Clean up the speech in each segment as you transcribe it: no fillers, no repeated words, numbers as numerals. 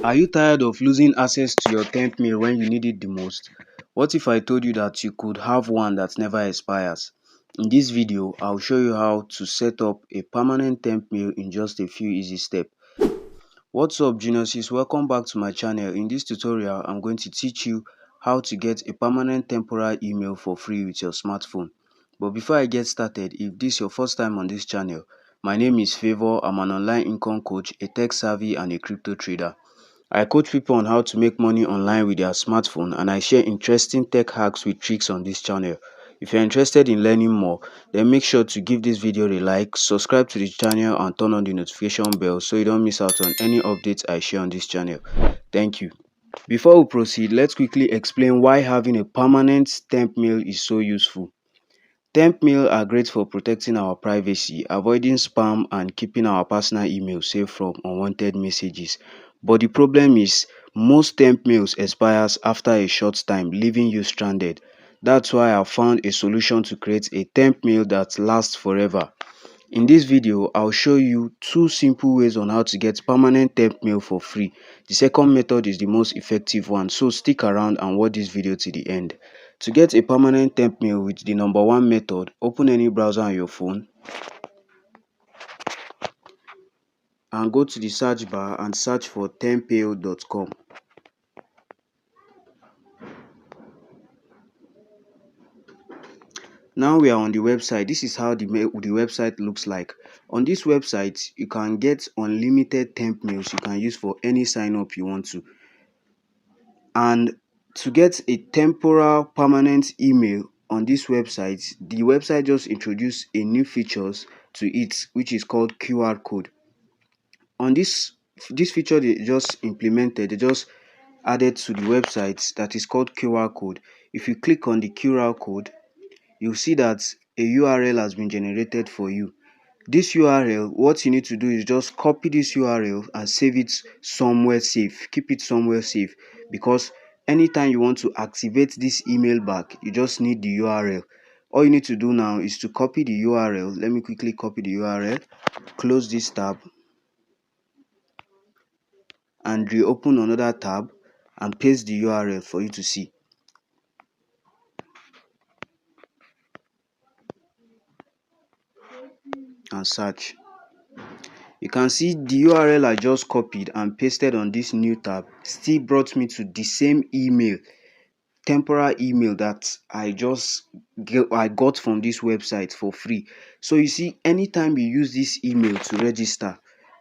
Are you tired of losing access to your temp mail when you need it the most? What if I told you that you could have one that never expires? In this video, I'll show you how to set up a permanent temp mail in just a few easy steps. What's up, geniuses? Welcome back to my channel. In this tutorial, I'm going to teach you how to get a permanent temporary email for free with your smartphone. But before I get started, if this is your first time on this channel, my name is Favor. I'm an online income coach, a tech savvy, and a crypto trader. I coach people on how to make money online with their smartphone, and I share interesting tech hacks with tricks on this channel. If you're interested in learning more, then make sure to give this video a like, subscribe to the channel, and turn on the notification bell so you don't miss out on any updates I share on this channel. Thank you. Before we proceed, let's quickly explain why having a permanent temp mail is so useful. Temp mail are great for protecting our privacy, avoiding spam, and keeping our personal email safe from unwanted messages. But the problem is, most temp mails expires after a short time, leaving you stranded. That's why I found a solution to create a temp mail that lasts forever. In this video, I'll show you two simple ways on how to get permanent temp mail for free. The second method is the most effective one, so stick around and watch this video to the end. To get a permanent temp mail with the number one method, open any browser on your phone and go to the search bar and search for temp.com. Now we are on the website. This is how the website looks like. On this website, you can get unlimited temp mails you can use for any sign up you want to. And to get a temporal permanent email on this website, the website just introduced a new features to it, which is called QR code. On this feature they just implemented, they just added to the website, that is called QR code. If you click on the QR code, you'll see that a URL has been generated for you. This URL, what you need to do is just copy this URL and save it somewhere safe. Keep it somewhere safe, because anytime you want to activate this email back, you just need the URL. All you need to do now is to copy the URL. Let me quickly copy the URL, close this tab, and reopen another tab and paste the URL for you to see. And search. You can see the URL I just copied and pasted on this new tab still brought me to the same email, temporary email that I got from this website for free. So you see, anytime you use this email to register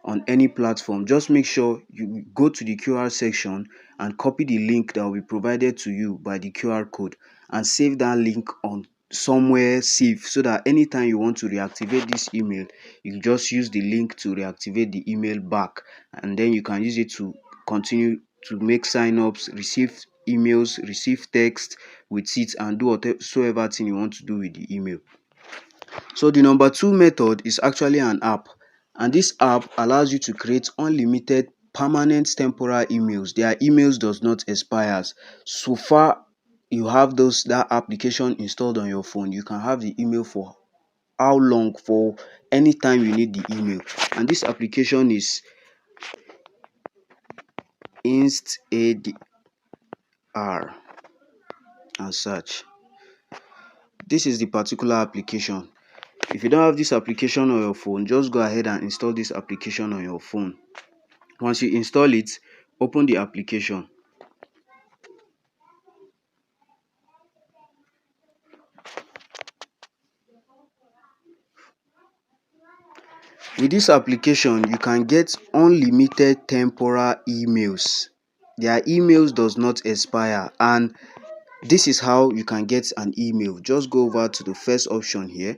on any platform, just make sure you go to the QR section and copy the link that will be provided to you by the QR code and save that link on somewhere safe, so that anytime you want to reactivate this email, you just use the link to reactivate the email back, and then you can use it to continue to make sign-ups, receive emails, receive text with it, and do whatsoever thing you want to do with the email. So the number two method is actually an app, and this app allows you to create unlimited permanent temporary emails. Their emails does not expire. So far you have that application installed on your phone, you can have the email for how long, for anytime you need the email. And this application is Expires and search. This is the particular application. If you don't have this application on your phone, just go ahead and install this application on your phone. Once you install it, open the application. With this application, you can get unlimited temporary emails. Their emails does not expire, and this is how you can get an email. Just go over to the first option here.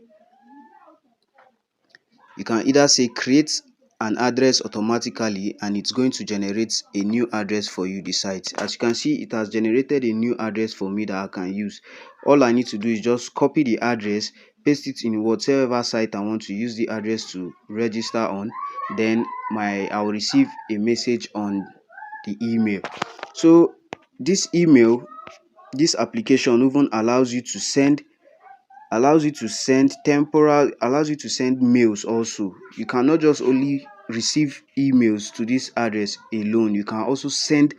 You can either say create an address automatically, and it's going to generate a new address for you, the site. As you can see, it has generated a new address for me that I can use. All I need to do is just copy the address, paste it in whatever site I want to use the address to register on. Then I will receive a message on the email. So this application even allows you to send mails also. You cannot just only receive emails to this address alone, you can also send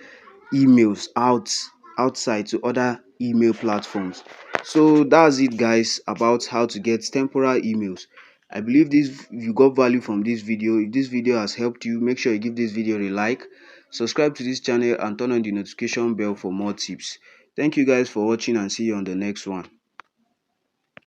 emails outside to other email platforms. So that's it guys, about how to get temporal emails. I believe this you got value from this video. If this video has helped you, make sure you give this video a like, subscribe to this channel and turn on the notification bell for more tips. Thank you guys for watching, and see you on the next one.